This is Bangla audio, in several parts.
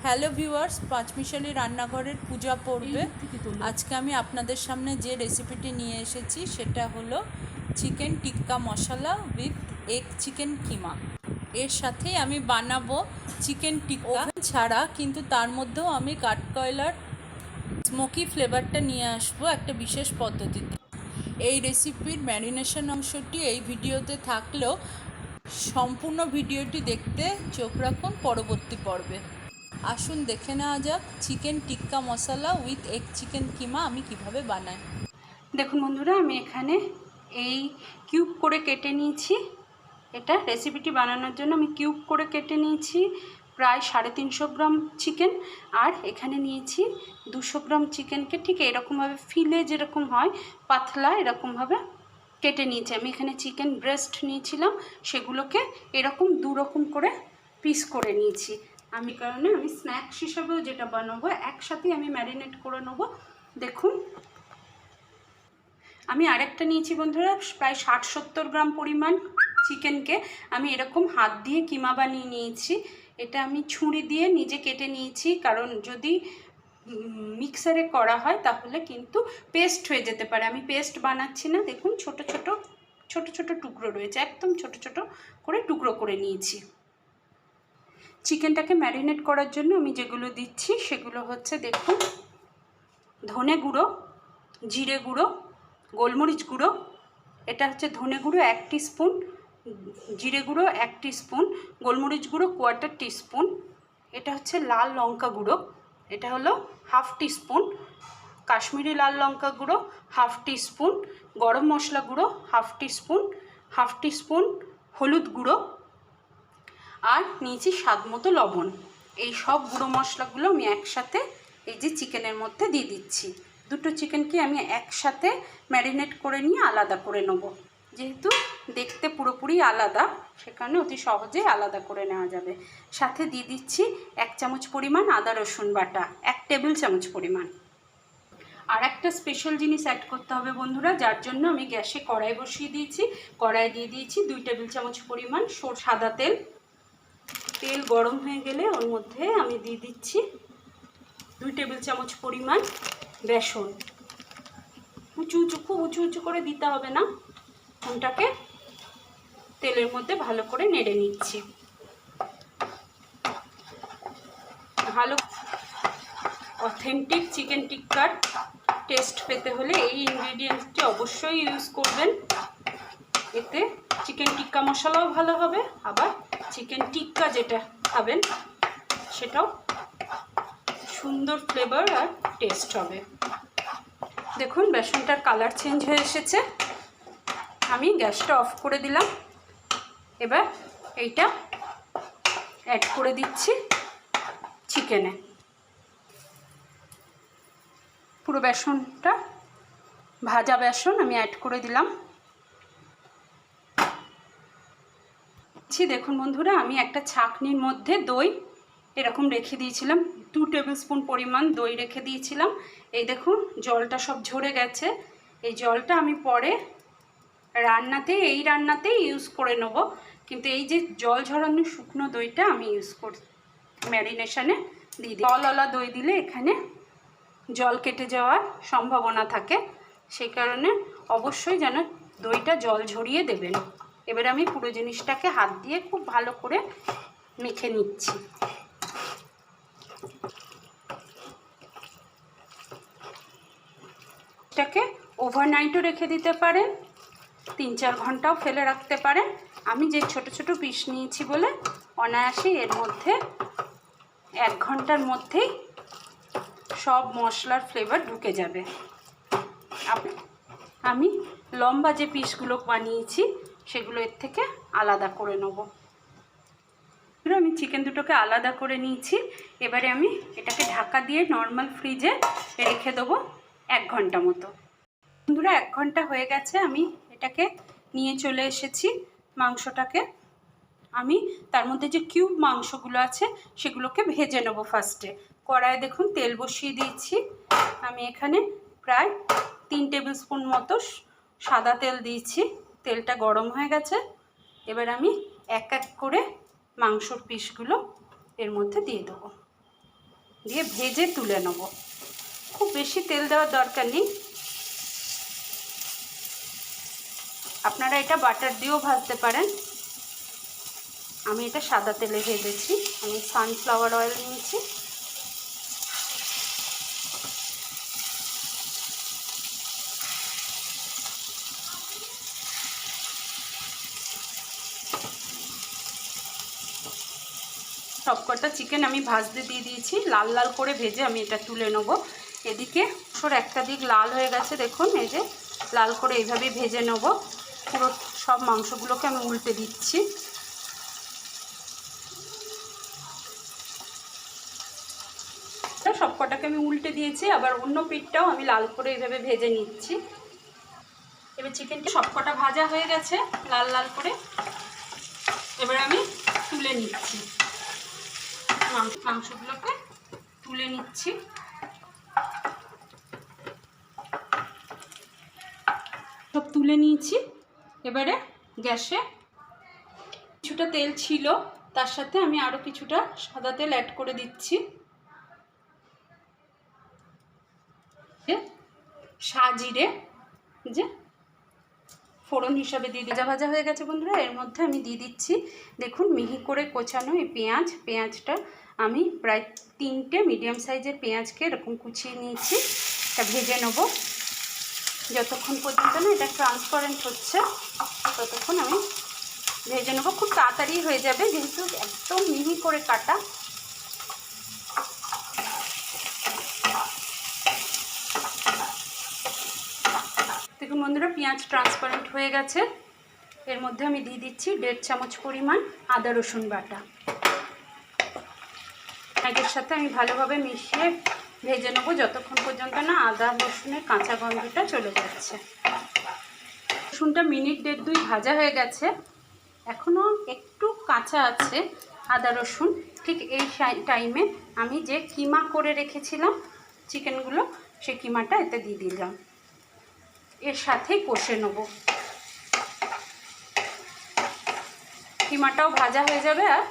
হ্যালো ভিউয়ার্স, পাঁচমিশালি রান্নাঘরের পূজা পর্বে আজকে আমি আপনাদের সামনে যে রেসিপিটি নিয়ে এসেছি সেটা হলো chicken tikka masala with egg chicken keema. এর সাথেই আমি বানাবো চিকেন টিক্কা ছাড়া, কিন্তু তার মধ্যেও আমি কাঠকয়লার স্মোকি ফ্লেভারটা নিয়ে আসবো একটা বিশেষ পদ্ধতিতে। এই রেসিপির ম্যারিনেশন অংশটি এই ভিডিওতে থাকলেও সম্পূর্ণ ভিডিওটি দেখতে চোখ রাখুন পরবর্তী পর্বে। আসুন দেখে নেওয়া যাক chicken tikka masala with egg chicken keema আমি কিভাবে বানাই। দেখুন বন্ধুরা, আমি এখানে এই কিউব করে কেটে নিয়েছি। এটা রেসিপিটি বানানোর জন্য আমি কিউব করে কেটে নিয়েছি প্রায় 350 গ্রাম চিকেন। আর এখানে নিয়েছি 200 গ্রাম চিকেনকে ঠিক এরকমভাবে ফিলে যেরকম হয় পাতলা এরকমভাবে কেটে নিয়েছি। আমি এখানে চিকেন ব্রেস্ট নিয়েছিলাম, সেগুলোকে এরকম দুরকম করে পিস করে নিয়েছি। আমি স্ন্যাক্স হিসাবেও যেটা বানাবো একসাথেই আমি ম্যারিনেট করে নেবো। দেখুন, আমি আরেকটা নিয়েছি বন্ধুরা, প্রায় 60-70 গ্রাম পরিমাণ চিকেনকে আমি এরকম হাত দিয়ে কিমা বানিয়ে নিয়েছি। এটা আমি ছুরি দিয়ে নিজে কেটে নিয়েছি, কারণ যদি মিক্সারে করা হয় তাহলে কিন্তু পেস্ট হয়ে যেতে পারে। আমি পেস্ট বানাচ্ছি না। দেখুন ছোট ছোট টুকরো রয়েছে, একদম ছোট ছোট করে টুকরো করে নিয়েছি। চিকেনটাকে ম্যারিনেট করার জন্য আমি যেগুলো দিচ্ছি সেগুলো হচ্ছে, দেখুন, ধনে গুঁড়ো, জিরে গুঁড়ো, গোলমরিচ গুঁড়ো, এটা হচ্ছে ধনে গুঁড়ো 1 টিস্পুন, জিরে গুঁড়ো 1 টিস্পুন, গোলমরিচ গুঁড়ো 1/4 টিস্পুন, এটা হচ্ছে লাল লঙ্কা গুঁড়ো, এটা হলো 1/2 টিস্পুন, কাশ্মীরি লাল লঙ্কা গুঁড়ো 1/2 টিস্পুন, গরম মশলা গুঁড়ো 1/2 টিস্পুন, 1/2 টিস্পুন হলুদ গুঁড়ো, আর নিয়েছি স্বাদ মতো লবণ। এই সব গুঁড়ো মশলাগুলো আমি একসাথে এই যে চিকেনের মধ্যে দিয়ে দিচ্ছি। দুটো চিকেনকে আমি একসাথে ম্যারিনেট করে নিয়ে আলাদা করে নেব। যেহেতু দেখতে পুরোপুরি আলাদা, সেখানে অতি সহজেই আলাদা করে নেওয়া যাবে। সাথে দিয়ে দিচ্ছি 1 চামচ পরিমাণ আদা রসুন বাটা, 1 টেবিল চামচ পরিমাণ। আর একটা স্পেশাল জিনিস অ্যাড করতে হবে বন্ধুরা, যার জন্য আমি গ্যাসে কড়াই বসিয়ে দিয়েছি। কড়াই দিয়ে দিয়েছি 2 টেবিল চামচ পরিমাণ সাদা তেল। তেল গরম হয়ে গেলে ওর মধ্যে আমি দিয়ে দিচ্ছি 2 টেবিল চামচ পরিমাণ বেসন। খুব উঁচু করে দিতে হবে না। ওটাকে তেলের মধ্যে ভালো করে নেড়ে নিচ্ছি। ভালো অথেন্টিক চিকেন টিক্কার টেস্ট পেতে হলে এই ইনগ্রেডিয়েন্টসটি অবশ্যই ইউজ করবেন। এতে চিকেন টিক্কা মশলাও ভালো হবে, আবার চিকেন টিক্কা যেটা খাবেন সেটাও সুন্দর ফ্লেভার আর টেস্ট হবে। দেখুন বেসনটার কালার চেঞ্জ হয়ে এসেছে। আমি গ্যাসটা অফ করে দিলাম। এবার এইটা অ্যাড করে দিচ্ছি চিকেনে। পুরো বেসনটা ভাজা বেসন আমি অ্যাড করে দিলাম। দেখুন বন্ধুরা, আমি একটা ছাঁকনির মধ্যে দই এরকম রেখে দিয়েছিলাম, 2 টেবিল স্পুন পরিমাণ দই রেখে দিয়েছিলাম। এই দেখুন জলটা সব ঝরে গেছে। এই জলটা আমি পরে এই রান্নাতেই ইউজ করে নেব, কিন্তু এই যে জল ঝরানো শুকনো দইটা আমি ইউজ করি ম্যারিনেশনে দিয়ে দিই। জলওয়ালা দই দিলে এখানে জল কেটে যাওয়ার সম্ভাবনা থাকে, সেই কারণে অবশ্যই যেন দইটা জল ঝরিয়ে দেবেন। এবার আমি পুরো জিনিসটাকে হাত দিয়ে খুব ভালো করে মেখে নিচ্ছি। এটাকে ওভারনাইটও রেখে দিতে পারেন, 3-4 ঘন্টাও ফেলে রাখতে পারেন। আমি যে ছোট ছোট পিস নিয়েছি বলে অনায়াসেই এর মধ্যে 1 ঘন্টার মধ্যেই সব মশলার ফ্লেভার ঢুকে যাবে। আমি লম্বা যে পিসগুলো বানিয়েছি সেগুলো এর থেকে আলাদা করে নেব। আমি চিকেন দুটোকে আলাদা করে নিয়েছি। এবারে আমি এটাকে ঢাকা দিয়ে নর্মাল ফ্রিজে রেখে দেবো 1 ঘন্টা মতো। বন্ধুরা 1 ঘন্টা হয়ে গেছে, আমি এটাকে নিয়ে চলে এসেছি। মাংসটাকে আমি তার মধ্যে যে কিউব মাংসগুলো আছে সেগুলোকে ভেজে নেব। ফার্স্টে কড়াই দেখুন তেল বসিয়ে দিয়েছি। আমি এখানে প্রায় 3 টেবিল স্পুন মতো সাদা তেল দিয়েছি। তেলটা গরম হয়ে গেছে। এবার আমি এক এক করে মাংসর পিসগুলো এর মধ্যে দিয়ে দেবো। দিয়ে ভেজে তুলে নেব। খুব বেশি তেল দেওয়ার দরকার নেই, আপনারা এটা বাটার দিয়েও ভাজতে পারেন। আমি এটা সাদা তেলে ভেজেছি, আমি সানফ্লাওয়ার অয়েল নিয়েছি। সবকটা চিকেন আমি ভাজতে দিয়ে দিয়েছি, লাল লাল করে ভেজে আমি এটা তুলে নেব। এদিকে একটা দিক লাল হয়ে গেছে, দেখুন এই যে লাল করে এইভাবেই ভেজে নেব। পুরো সব মাংসগুলোকে আমি উল্টে দিচ্ছি। সবকটাকে আমি উল্টে দিয়েছি, আবার অন্য পিঠটাও আমি লাল করে এইভাবে ভেজে নিচ্ছি। এবার চিকেনটা সবকটা ভাজা হয়ে গেছে লাল লাল করে, এবার আমি তুলে নিচ্ছি, মাংসগুলোকে তুলে নিচ্ছি। সব তুলে নিয়েছি। এবারে গ্যাসে কিছুটা তেল ছিল, তার সাথে আমি আরও কিছুটা সাদা তেল অ্যাড করে দিচ্ছি। সাজিরে যে ফোড়ন হিসাবে দিয়ে ভাজা ভাজা হয়ে গেছে বন্ধুরা। এর মধ্যে আমি দিয়ে দিচ্ছি, দেখুন মিহি করে কোচানো এই পেঁয়াজটা আমি প্রায় 3টে মিডিয়াম সাইজের পেঁয়াজকে এরকম কুচিয়ে নিয়েছি। এটা ভেজে নেব যতক্ষণ পর্যন্ত না এটা ট্রান্সপারেন্ট হচ্ছে, ততক্ষণ আমি ভেজে নেব। খুব তাড়াতাড়ি হয়ে যাবে যেহেতু একদম মিহি করে কাটা। দেখুন বন্ধুরা, পেঁয়াজ ট্রান্সপারেন্ট হয়ে গেছে। এর মধ্যে আমি দিয়ে দিচ্ছি 1.5 চামচ পরিমাণ আদা রসুন বাটা। এর সাথে আমি ভালোভাবে মিশিয়ে ভেজে নেব যতক্ষণ পর্যন্ত না আদা রসুনের কাঁচা গন্ধটা চলে যাচ্ছে। রসুনটা মিনিট 1-2 ভাজা হয়ে গেছে, এখনও একটু কাঁচা আছে আদা রসুন। ঠিক এই টাইমে আমি যে কিমা করে রেখেছিলাম চিকেনগুলো, সেই কিমাটা এতে দিয়ে দিলাম, এর সাথেই কষে নেব। কিমাটাও ভাজা হয়ে যাবে আর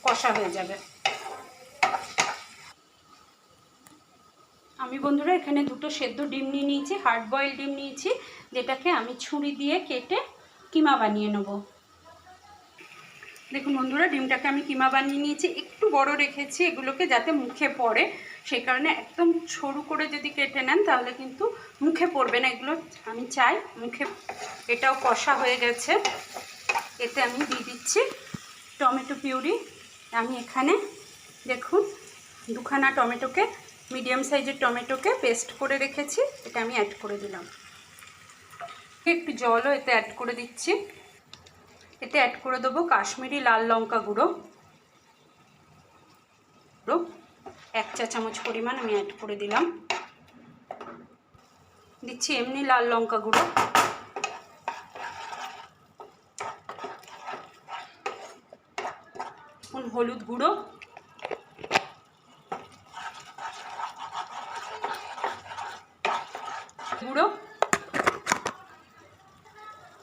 কষা হয়ে যাবে। আমি বন্ধুরা এখানে 2টো সেদ্ধ ডিম নিয়ে নিয়েছি, হার্ড বয়েল ডিম নিয়েছি, যেটাকে আমি ছুরি দিয়ে কেটে কিমা বানিয়ে নেব। দেখুন বন্ধুরা, ডিমটাকে আমি কিমা বানিয়ে নিয়েছি। একটু বড় রেখেছি এগুলোকে যাতে মুখে পড়ে, সেই কারণে একদম সরু করে যদি কেটে নেন তাহলে কিন্তু মুখে পড়বে না এগুলো, আমি চাই মুখে। এটাও কষা হয়ে গেছে, এতে আমি দিয়ে দিচ্ছি টমেটো পিউরি। আমি এখানে দেখুন 2খানা টমেটোকে, মিডিয়াম সাইজের টমেটোকে পেস্ট করে রেখেছি, এটা আমি অ্যাড করে দিলাম। একটু জলও এতে অ্যাড করে দিচ্ছি। এতে অ্যাড করে দেবো কাশ্মীরি লাল লঙ্কা গুঁড়ো, 1 চা চামচ পরিমাণ আমি অ্যাড করে দিলাম। দিচ্ছি এমনি লাল লঙ্কা গুঁড়ো, হলুদ গুঁড়ো,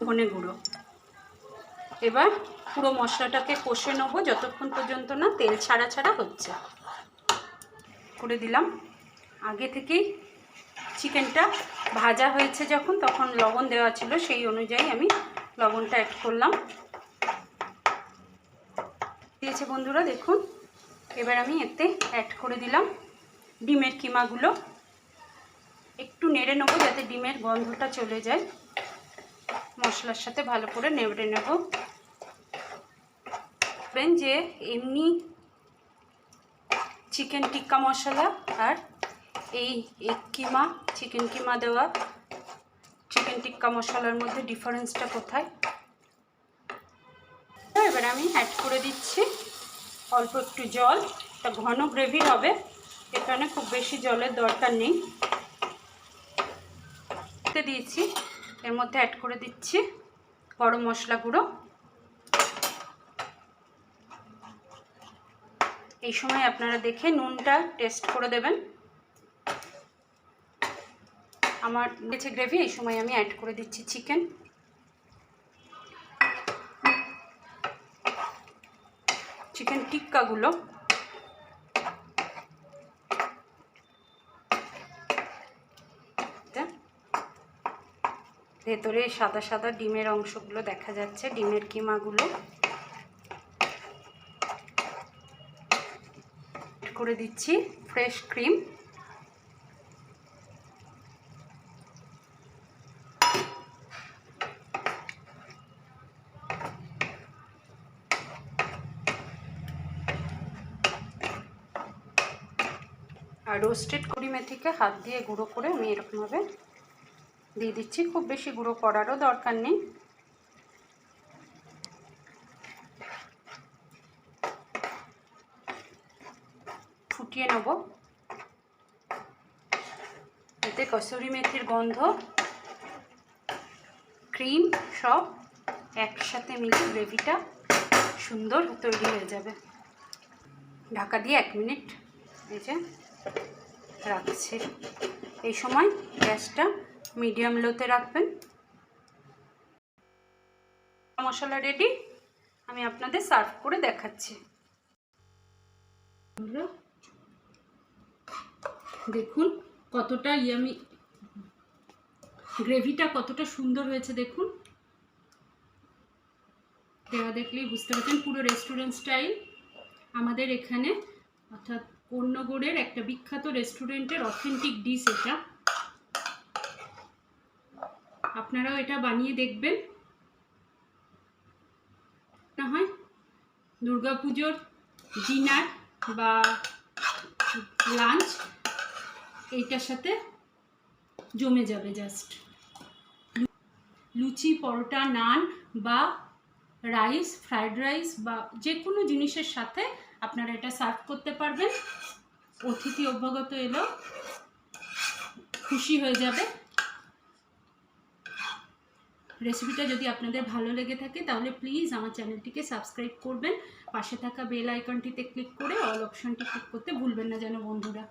ধনে গুঁড়ো। এবার পুরো মশলাটাকে কষে নেব যতক্ষণ পর্যন্ত না তেল ছাড়া ছাড়া হচ্ছে। করে দিলাম। আগে থেকেই চিকেনটা ভাজা হয়েছে যখন, তখন লবণ দেওয়া ছিল, সেই অনুযায়ী আমি লবণটা অ্যাড করলাম। দিয়েছে বন্ধুরা দেখুন। এবার আমি এতে অ্যাড করে দিলাম ডিমের কিমাগুলো। একটু নেড়ে নেব যাতে ডিমের গন্ধটা চলে যায়, মশলার সাথে ভালো করে নেড়ে নেব। যে এমনি চিকেন টিক্কা মশলা আর এই কিমা, চিকেন কিমা দেওয়া চিকেন টিক্কা মশলার মধ্যে ডিফারেন্সটা কোথায়। এবার আমি অ্যাড করে দিচ্ছি অল্প একটু জল, এটা ঘন গ্রেভি হবে, এখানে খুব বেশি জলের দরকার নেই। দিয়েছি, এর মধ্যে অ্যাড করে দিচ্ছি গরম মশলা গুঁড়ো। এই সময় আপনারা দেখে নুনটা টেস্ট করে দেবেন। আমার বেঁচে গ্রেভি, এই সময় আমি অ্যাড করে দিচ্ছি চিকেন। চিকেন টিক্কাগুলো ভেতরে সাদা সাদা ডিমের অংশগুলো দেখা যাচ্ছে, ডিমের কিমাগুলো। করে দিচ্ছি ফ্রেশ ক্রিম। আর রোস্টেড করি মেথিকে হাত দিয়ে গুঁড়ো করে আমি এরকমভাবে দিয়ে দিচ্ছি। খুব বেশি গুঁড়ো করারও দরকার নেই। ফুটিয়ে নেব। এতে কসুরি মেথির গন্ধ, ক্রিম সব একসাথে মিলে গ্রেভিটা সুন্দর তৈরি হয়ে যাবে। ঢাকা দিয়ে 1 মিনিট এই যে রাখছি। এই সময় গ্যাসটা মিডিয়াম লোতে রাখবেন। মশলা রেডি, আমি আপনাদের সার্ভ করে দেখাচ্ছি। দেখুন কতটা ইয়ামি, গ্রেভিটা কতটা সুন্দর হয়েছে দেখুন। দেওয়া দেখলেই বুঝতে পারছেন, পুরো রেস্টুরেন্ট স্টাইল। আমাদের এখানে অর্থাৎ কন্যগড়ের একটা বিখ্যাত রেস্টুরেন্টের অথেন্টিক ডিশ এটা। আপনারাও এটা বানিয়ে দেখবেন। না হয় দুর্গাপুজোর ডিনার বা লাঞ্চ এইটার সাথে জমে যাবে জাস্ট। লুচি, পরোটা, নান বা রাইস, ফ্রাইড রাইস বা যে কোনো জিনিসের সাথে আপনারা এটা সার্ভ করতে পারবেন। অতিথি অভ্যাগত এলো খুশি হয়ে যাবে। রেসিপিটা যদি আপনাদের ভালো লেগে থাকে তাহলে প্লিজ আমার চ্যানেলটিকে সাবস্ক্রাইব করবেন। পাশে থাকা বেল আইকনটিতে ক্লিক করে অল অপশনটি ক্লিক করতে ভুলবেন না যেন বন্ধুরা।